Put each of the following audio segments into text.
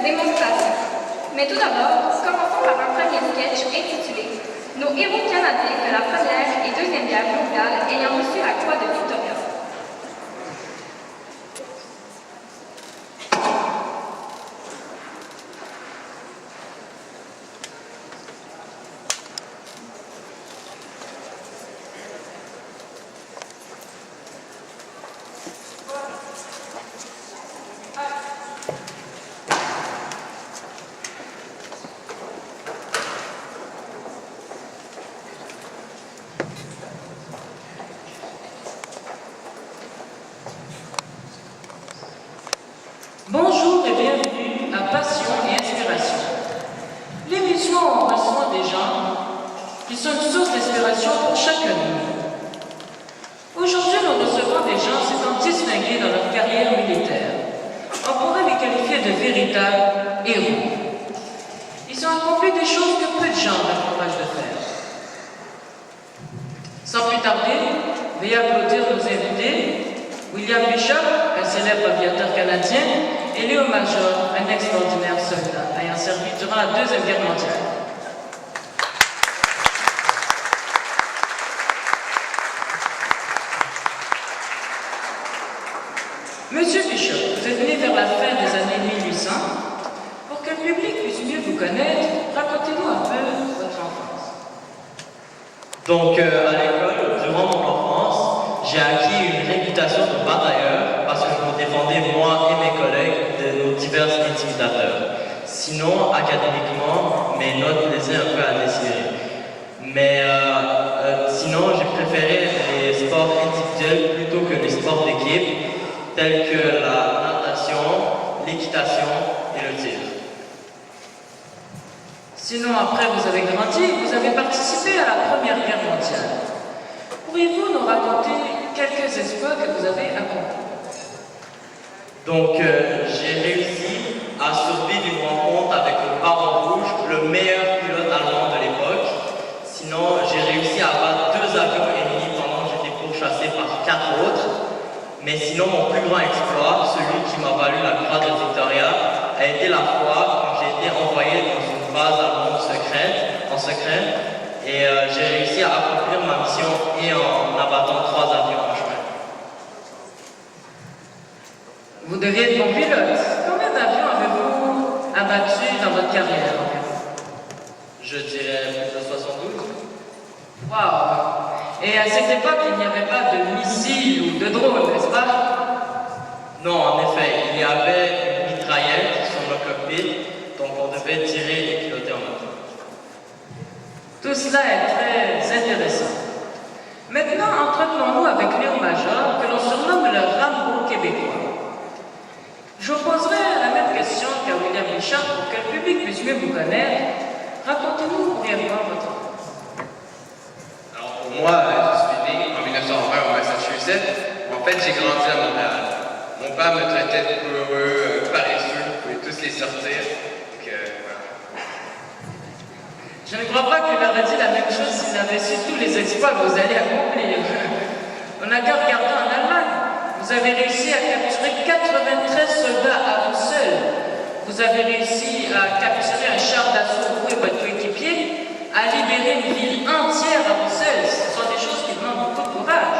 démonstration. Mais tout d'abord, commençons par un premier sketch intitulé « Nos héros canadiens de la Première et Deuxième Guerre mondiale ayant reçu la croix de Victoria ». Bonjour et bienvenue à Passion et Inspiration. L'émission en reçoit des gens qui sont une source d'inspiration pour chacun de nous. Aujourd'hui, nous recevons des gens s'étant distingués dans leur carrière militaire. On pourrait les qualifier de véritables héros. Ils ont accompli des choses que peu de gens ont le courage de faire. Sans plus tarder, veuillez applaudir nos invités. William Bishop, un célèbre aviateur canadien, et Léo Major, un extraordinaire soldat ayant servi durant la Deuxième Guerre mondiale. Monsieur Bishop, vous êtes né vers la fin des années 1800. Pour que le public puisse mieux vous connaître, racontez-nous un peu votre enfance. Donc, à l'école, durant mon enfance, j'ai acquis une réputation de batailleur parce que je me défendais moi et mes collègues de nos divers intimidateurs. Sinon, académiquement, mes notes laissaient un peu à désirer. Mais sinon, j'ai préféré les sports individuels plutôt que les sports d'équipe, tels que la natation, l'équitation et le tir. Sinon, après vous avez grandi, vous avez participé à la Première Guerre mondiale. Pourriez-vous nous raconter quelques exploits que vous avez accomplis? Donc, j'ai réussi à survivre une rencontre avec le Baron Rouge, le meilleur pilote allemand de l'époque. Sinon, j'ai réussi à abattre 2 avions ennemis pendant que j'étais pourchassé par 4 autres. Mais sinon, mon plus grand exploit, celui qui m'a valu la croix de Victoria, a été la fois quand j'ai été envoyé dans une base allemande en secret. Et j'ai réussi à accomplir ma mission et en abattant 3 avions en chemin. Vous deviez être bon pilote. Combien d'avions avez-vous abattus dans votre carrière environ? Je dirais plus de 72. Waouh! Et à cette époque, il n'y avait pas de missiles ou de drones, n'est-ce pas? Non, en effet, il y avait une mitraillette sur le cockpit, donc on devait tirer et piloter en même temps. Tout cela est très intéressant. Maintenant, entretenons-nous avec Léo Major, que l'on surnomme le Rambo québécois. Je vous poserai la même question qu'à William Bishop pour que le public puisse mieux vous connaître. Racontez-nous brièvement votre enfance. Alors pour moi, je suis né en 1920 au Massachusetts. En fait, j'ai grandi à Montréal. Mon père me traitait de peureux, paresseux, vous pouvez tous les sortir. Donc, voilà. Je ne crois pas qu'il aurait dit la même chose s'il avait su tous les exploits que vous allez accomplir. On n'a qu'à regarder en Allemagne. Vous avez réussi à capturer 93 soldats à vous seul. Vous avez réussi à capturer un char d'assaut, vous et votre coéquipier, à libérer une ville entière à vous seul. Ce sont des choses qui demandent beaucoup de courage.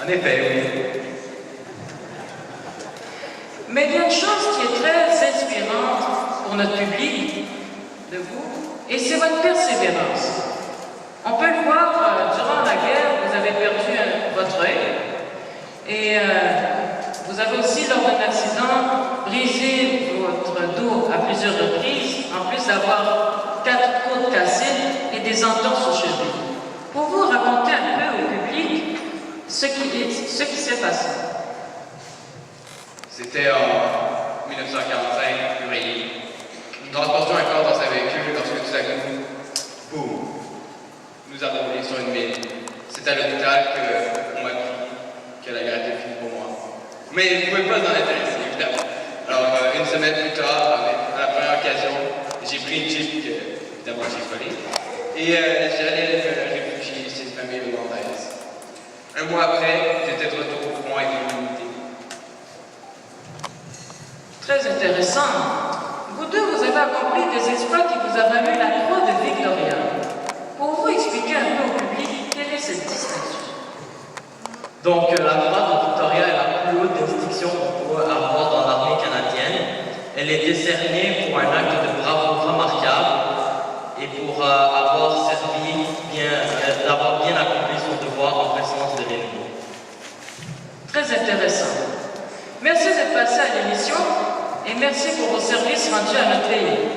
En effet, oui. Mais il y a une chose qui est très inspirante pour notre public, de vous, et c'est votre persévérance. On peut le voir, durant la guerre, vous avez perdu votre œil, et vous avez aussi, lors d'un accident, brisé votre dos à plusieurs reprises, en plus d'avoir 4 côtes cassées et des entorses aux chevilles. Pour vous raconter un peu au public ce qui s'est passé. C'était en 1945, février. Nous transportions un corps dans un véhicule lorsque tout à coup, boum, nous avons roulé sur une mine. C'est à l'hôpital qu'on m'a dit que la guerre était finie pour moi. Mais vous ne pouvez pas vous en intéresser, évidemment. Alors, une semaine plus tard, à la première occasion, j'ai pris une jeep que, évidemment, j'ai volée. Et j'allais me réfugier chez une famille rwandaise. Un mois après, j'étais de retour au front avec une unité. Très intéressant. Vous deux, vous avez accompli des exploits qui vous a valu la croix de Victoria. Pour vous expliquer un peu au public, quelle est cette distinction? Donc la croix de Victoria est la plus haute distinction qu'on peut avoir dans l'armée canadienne. Elle est décernée pour un acte de bravoure remarquable et pour avoir servi d'avoir bien accompli son devoir en présence de l'ennemi. Très intéressant. Merci d'être passé à l'émission et merci pour vos services rendus à notre pays.